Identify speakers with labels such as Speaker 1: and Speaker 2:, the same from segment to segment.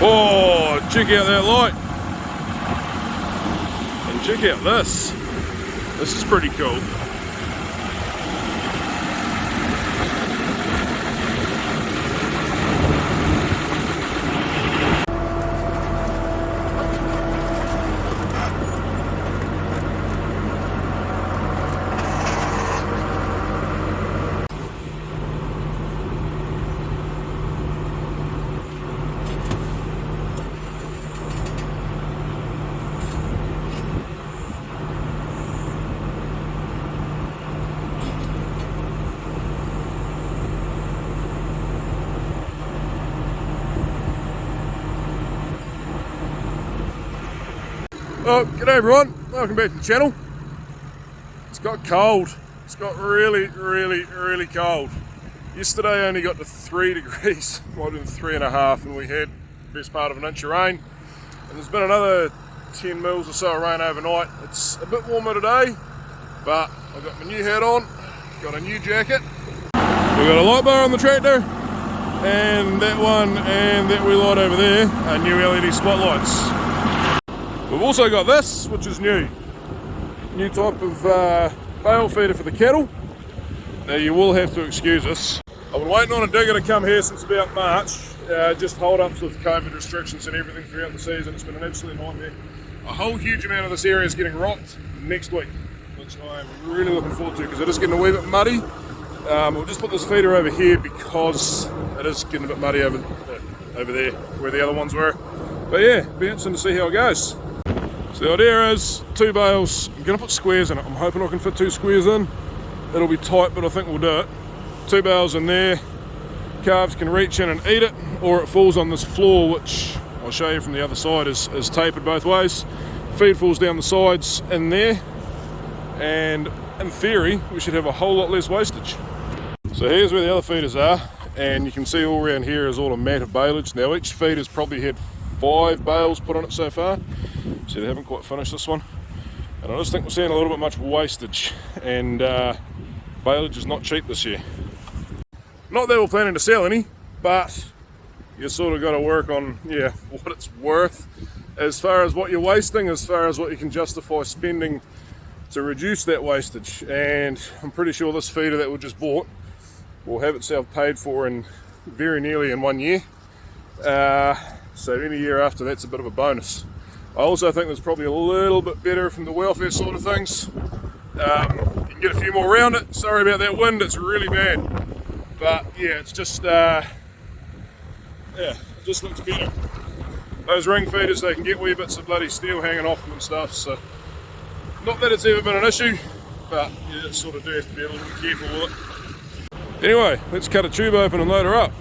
Speaker 1: Oh, check out that light. And check out this. This is pretty cool. Oh, g'day everyone, welcome back to the channel. It's got cold. It's got really cold. Yesterday I only got to 3 degrees, more than 3.5, and we had the best part of an inch of rain. And there's been another 10 mils or so of rain overnight. It's a bit warmer today, but I've got my new hat on, got a new jacket. We've got a light bar on the tractor, and that one and that wee light over there are new LED spotlights. We've also got this, which is new type of bale feeder for the cattle. Now you will have to excuse us. I've been waiting on a digger to come here since about March, just hold ups with COVID restrictions and everything throughout the season. It's been an absolute nightmare. A whole huge amount of this area is getting rocked next week, which I'm really looking forward to because it is getting a wee bit muddy. We'll just put this feeder over here because it is getting a bit muddy over there where the other ones were. But yeah, be interesting to see how it goes. So the idea is 2 bales. I'm going to put squares in it. I'm hoping I can fit 2 squares in. It'll be tight, but I think we'll do it. 2 bales in there. Calves can reach in and eat it, or it falls on this floor, which I'll show you from the other side is tapered both ways. Feed falls down the sides in there, and in theory we should have a whole lot less wastage. So here's where the other feeders are, and you can see all around here is all a mat of baleage. Now each feeder's probably had 5 bales put on it so far. So they haven't quite finished this one, and I just think we're seeing a little bit much wastage, and baleage is not cheap this year. Not that we're planning to sell any, but you sort of got to work on what it's worth as far as what you're wasting, as far as what you can justify spending to reduce that wastage. And I'm pretty sure this feeder that we just bought will have itself paid for in very nearly in 1 year, so any year after that's a bit of a bonus. I also think there's probably a little bit better from the welfare sort of things. You can get a few more around it. Sorry about that wind, it's really bad. But yeah, it's just, it just looks better. Those ring feeders, they can get wee bits of bloody steel hanging off them and stuff, so not that it's ever been an issue, but you just sort of do have to be a little bit careful with it. Anyway, let's cut a tube open and load her up.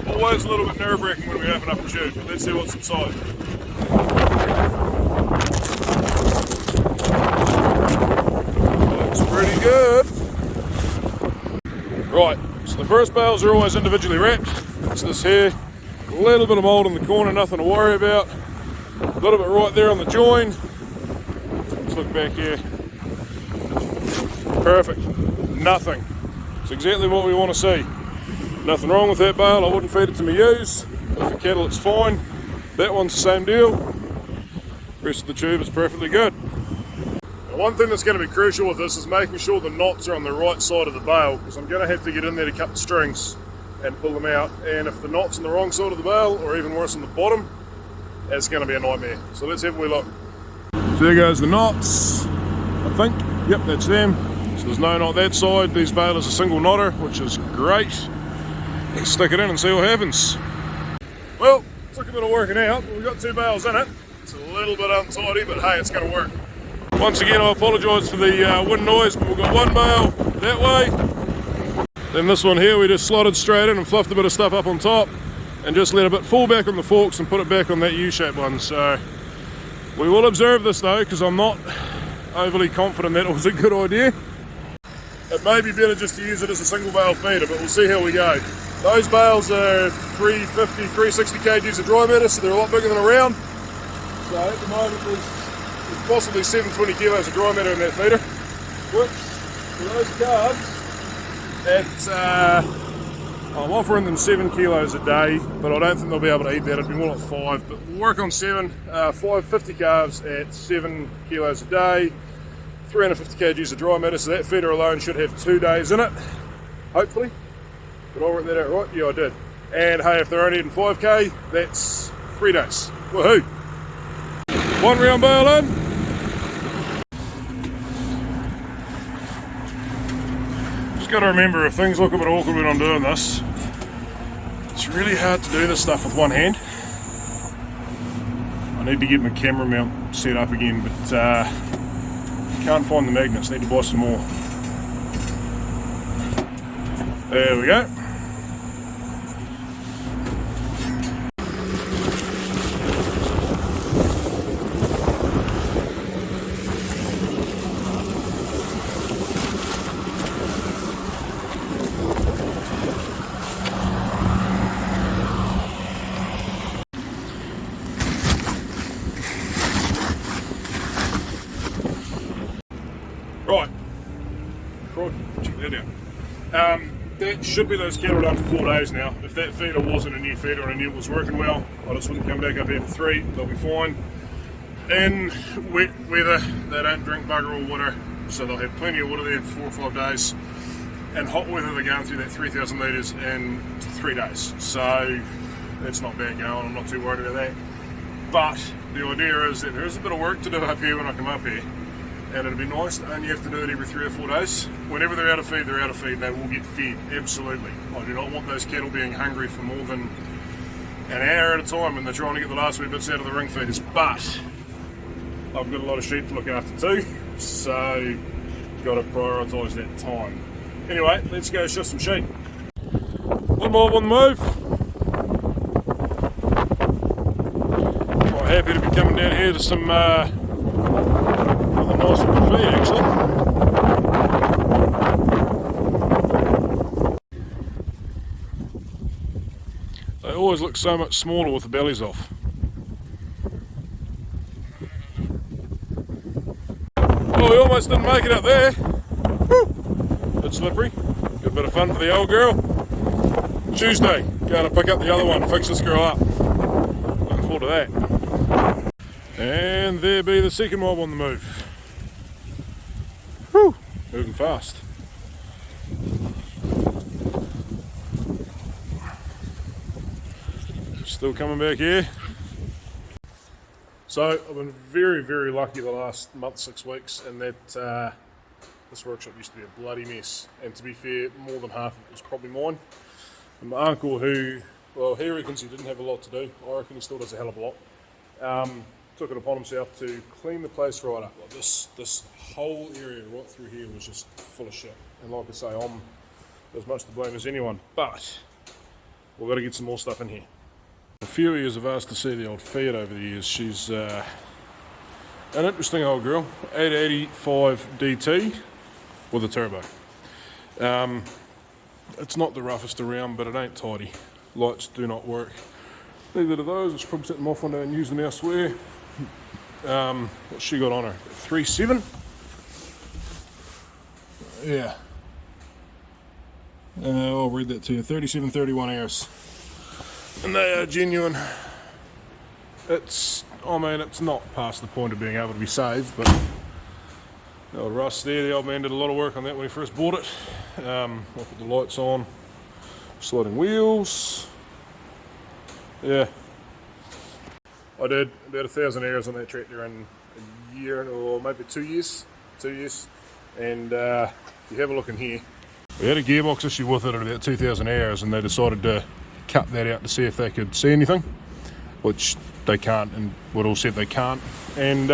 Speaker 1: Always a little bit nerve-wracking when we open up a tube, but let's see what's inside. Looks pretty good. Right, so the first bales are always individually wrapped. It's this here, a little bit of mould in the corner, nothing to worry about. A little bit right there on the join. Let's look back here. Perfect, nothing. It's exactly what we want to see. Nothing wrong with that bale, I wouldn't feed it to my ewes. But for cattle it's fine. That one's the same deal. Rest of the tube is perfectly good. Now, one thing that's going to be crucial with this is making sure the knots are on the right side of the bale, because I'm going to have to get in there to cut the strings and pull them out, and if the knot's on the wrong side of the bale, or even worse on the bottom, it's going to be a nightmare. So let's have a wee look. So there goes the knots, I think. Yep, that's them. So there's no knot that side. These balers are single knotter, which is great. Let's stick it in and see what happens. Well, took a bit of working out, but we've got 2 bales in it. It's a little bit untidy, but hey, it's going to work. Once again, I apologise for the wind noise, but we've got 1 bale that way. Then this one here, we just slotted straight in and fluffed a bit of stuff up on top and just let a bit fall back on the forks and put it back on that U-shaped one. So we will observe this though, because I'm not overly confident that it was a good idea. It may be better just to use it as a single bale feeder, but we'll see how we go. Those bales are 350, 360 kgs of dry matter, so they're a lot bigger than a round. So at the moment there's possibly 720 kilos of dry matter in that feeder, which for those calves at I'm offering them 7 kilos a day, but I don't think they'll be able to eat that. It'd be more like 5, but we'll work on 7. 550 calves at 7 kilos a day, 350 kgs of dry matter, so that feeder alone should have 2 days in it, hopefully. Did I work that out right? Yeah, I did. And hey, if they're only eating 5k, that's 3 days. Woohoo! 1 round bale in. Just got to remember, if things look a bit awkward when I'm doing this, it's really hard to do this stuff with one hand. I need to get my camera mount set up again, but can't find the magnets. Need to buy some more. There we go. Right, check that out. That should be those cattle done for 4 days now. If that feeder wasn't a new feeder and I knew it was working well, I just wouldn't come back up here for 3, they'll be fine. In wet weather, they don't drink bugger all water, so they'll have plenty of water there for 4 or 5 days. In hot weather, they're going through that 3,000 litres in 3 days. So that's not bad going, I'm not too worried about that. But the idea is that there is a bit of work to do up here when I come up here. And it'd be nice to only have to do it every 3 or 4 days. Whenever they're out of feed, they're out of feed. They will get fed, absolutely. I do not want those cattle being hungry for more than an hour at a time when they're trying to get the last wee bits out of the ring feeders. But I've got a lot of sheep to look after too, so got to prioritise that time. Anyway, let's go shift some sheep. One mob on the move. Quite happy to be coming down here to some nice looking feed actually. They always look so much smaller with the bellies off. Oh, we almost didn't make it up there. Woo! Bit slippery. Good bit of fun for the old girl. Tuesday, going to pick up the other one, fix this girl up. Looking forward to that. And there be the second mob on the move. Whew, moving fast. Still coming back here. So I've been very, very lucky the last month, 6 weeks, in that this workshop used to be a bloody mess. And to be fair, more than half of it was probably mine. And my uncle, who, well, he reckons he didn't have a lot to do. I reckon he still does a hell of a lot. Took it upon himself to clean the place right up. Like this whole area right through here was just full of shit. And like I say, I'm as much to blame as anyone, but we've got to get some more stuff in here. A few years have asked to see the old Fiat over the years. She's an interesting old girl, 885 DT with a turbo. It's not the roughest around, but it ain't tidy. Lights do not work. Neither do those. I should probably set them off one day and use them elsewhere. What's she got on her? 3.7? Yeah. I'll read that to you. 3731 hours. And they are genuine. It's not past the point of being able to be saved, but the old Russ there, the old man did a lot of work on that when he first bought it. I'll put the lights on. Sliding wheels. Yeah. I did about 1,000 hours on that tractor in a year or maybe 2 years. 2 years. And if you have a look in here, we had a gearbox issue with it at about 2,000 hours, and they decided to cut that out to see if they could see anything, which they can't, and Woodall said they can't. And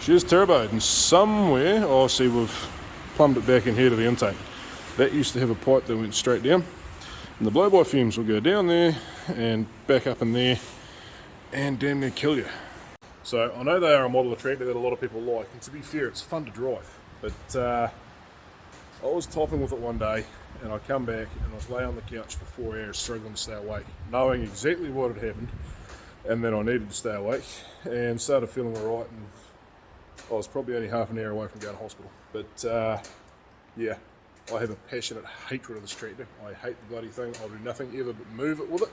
Speaker 1: she is turboed, and somewhere, oh, see, we've plumbed it back in here to the intake. That used to have a pipe that went straight down, and the blow-by fumes will go down there and back up in there and damn near kill you. So I know they are a model of tractor that a lot of people like, and to be fair, it's fun to drive, but I was topping with it one day, and I come back and I was laying on the couch for 4 hours struggling to stay awake, knowing exactly what had happened, and then I needed to stay awake, and started feeling alright, and I was probably only half an hour away from going to hospital. But yeah, I have a passionate hatred of this tractor. I hate the bloody thing. I'll do nothing ever but move it with it.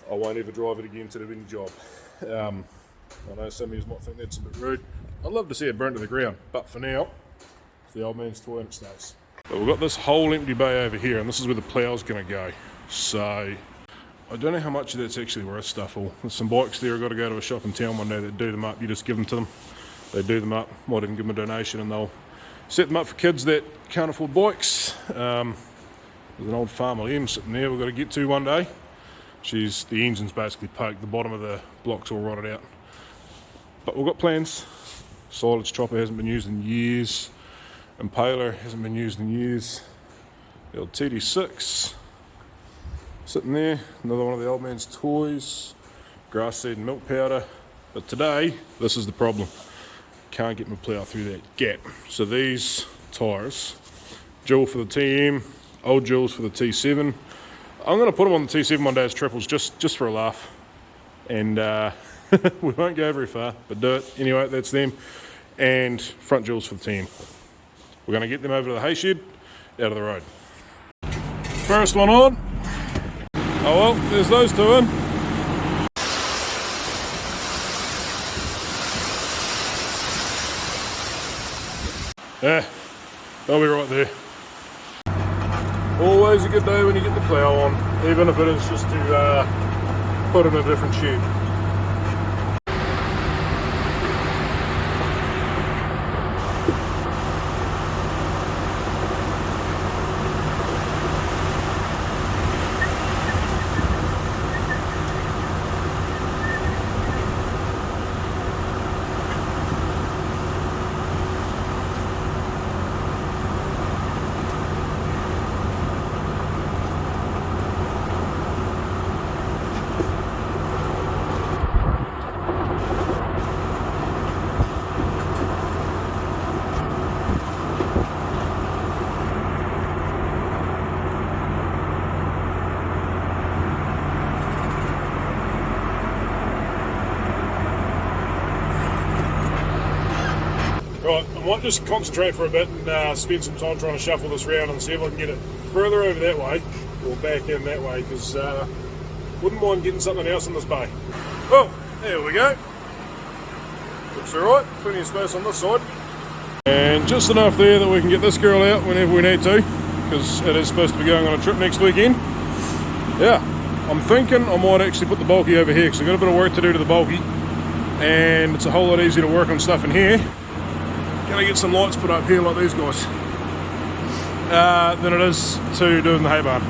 Speaker 1: I won't ever drive it again to do any job. I know some of you might think that's a bit rude. I'd love to see it burnt to the ground, but for now, it's the old man's toy and it stays. But we've got this whole empty bay over here, and this is where the plough's going to go. So I don't know how much of that's actually worth stuff all. There's some bikes there. I've got to go to a shop in town one day that do them up. You just give them to them. They do them up. Might even give them a donation and they'll set them up for kids that can't afford bikes. There's an old Farmer M sitting there we've got to get to one day. The engine's basically poked. The bottom of the block's all rotted out. But we've got plans. Silage chopper hasn't been used in years. Impaler hasn't been used in years. The old TD6 sitting there. Another one of the old man's toys. Grass seed and milk powder. But today, this is the problem. Can't get my plough through that gap. So these tyres, dual for the TM, old duals for the T7. I'm going to put them on the T7 one day as triples just for a laugh. And we won't go very far, but do it. Anyway, that's them. And front duals for the TM. We're going to get them over to the hay shed, out of the road. First one on. Oh well, there's those two in. Yeah, they'll be right there. Always a good day when you get the plough on, even if it is just to put in a different shed. Right, I might just concentrate for a bit and spend some time trying to shuffle this round and see if I can get it further over that way or back in that way, because wouldn't mind getting something else in this bay. Oh, there we go. Looks alright, plenty of space on this side. And just enough there that we can get this girl out whenever we need to, because it is supposed to be going on a trip next weekend. Yeah, I'm thinking I might actually put the bulky over here, because I've got a bit of work to do to the bulky, and it's a whole lot easier to work on stuff in here. Gonna get some lights put up here like these guys than it is to do in the hay barn.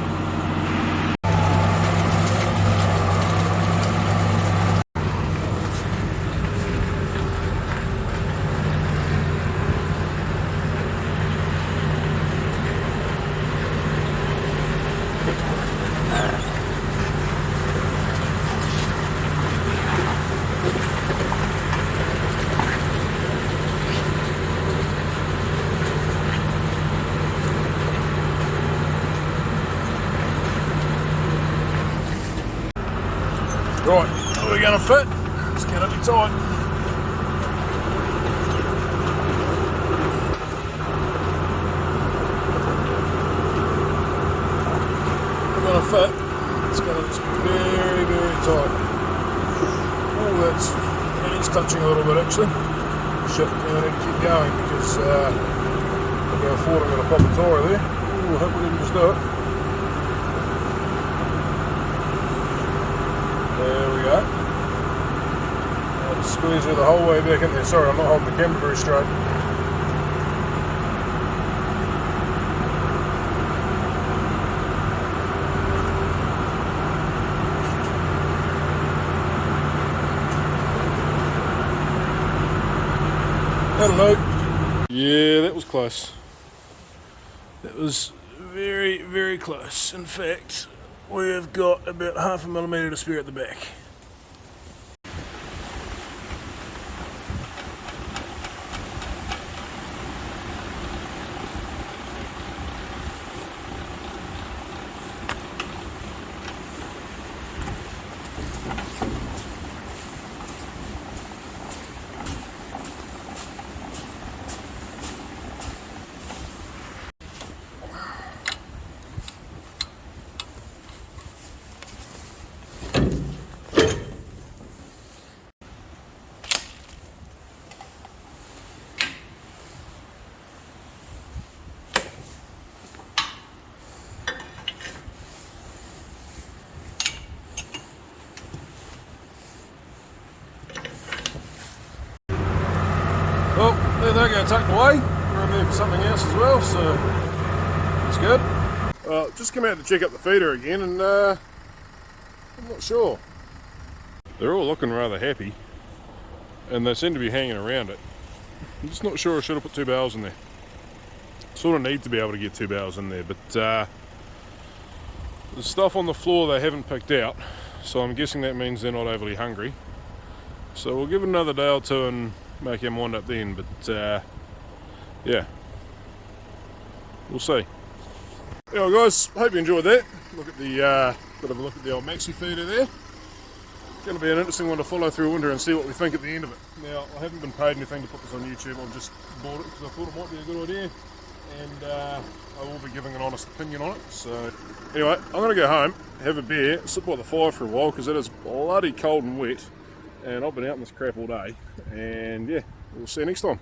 Speaker 1: Right, are we going to fit? It's going to be tight. We're going to fit. It's going to just be very, very tight. Oh, it's touching a little bit actually. Shit, I need to keep going because I'm going forward, I'm going to pop a tyre there. Ooh, I hope we didn't just do it. There we go. I'll just squeeze her the whole way back in there. Sorry, I'm not holding the camera very straight. That'll do. Yeah, that was close. That was very, very close. In fact, we've got about 0.5 millimetre to spare at the back. tucked away. We're in there for something else as well, so it's good. Just come out to check up the feeder again, and I'm not sure. They're all looking rather happy, and they seem to be hanging around it. I'm just not sure I should have put 2 barrels in there. Sort of need to be able to get 2 barrels in there, but the stuff on the floor they haven't picked out, so I'm guessing that means they're not overly hungry. So we'll give it another day or two and make our mind up then, but yeah, we'll see. Yeah, guys, hope you enjoyed that. Look at the bit of a look at the old maxi feeder there. Going to be an interesting one to follow through winter and see what we think at the end of it. Now, I haven't been paid anything to put this on YouTube. I've just bought it because I thought it might be a good idea, and I will be giving an honest opinion on it. So anyway, I'm going to go home, have a beer, sit by the fire for a while because it is bloody cold and wet, and I've been out in this crap all day. And yeah, we'll see you next time.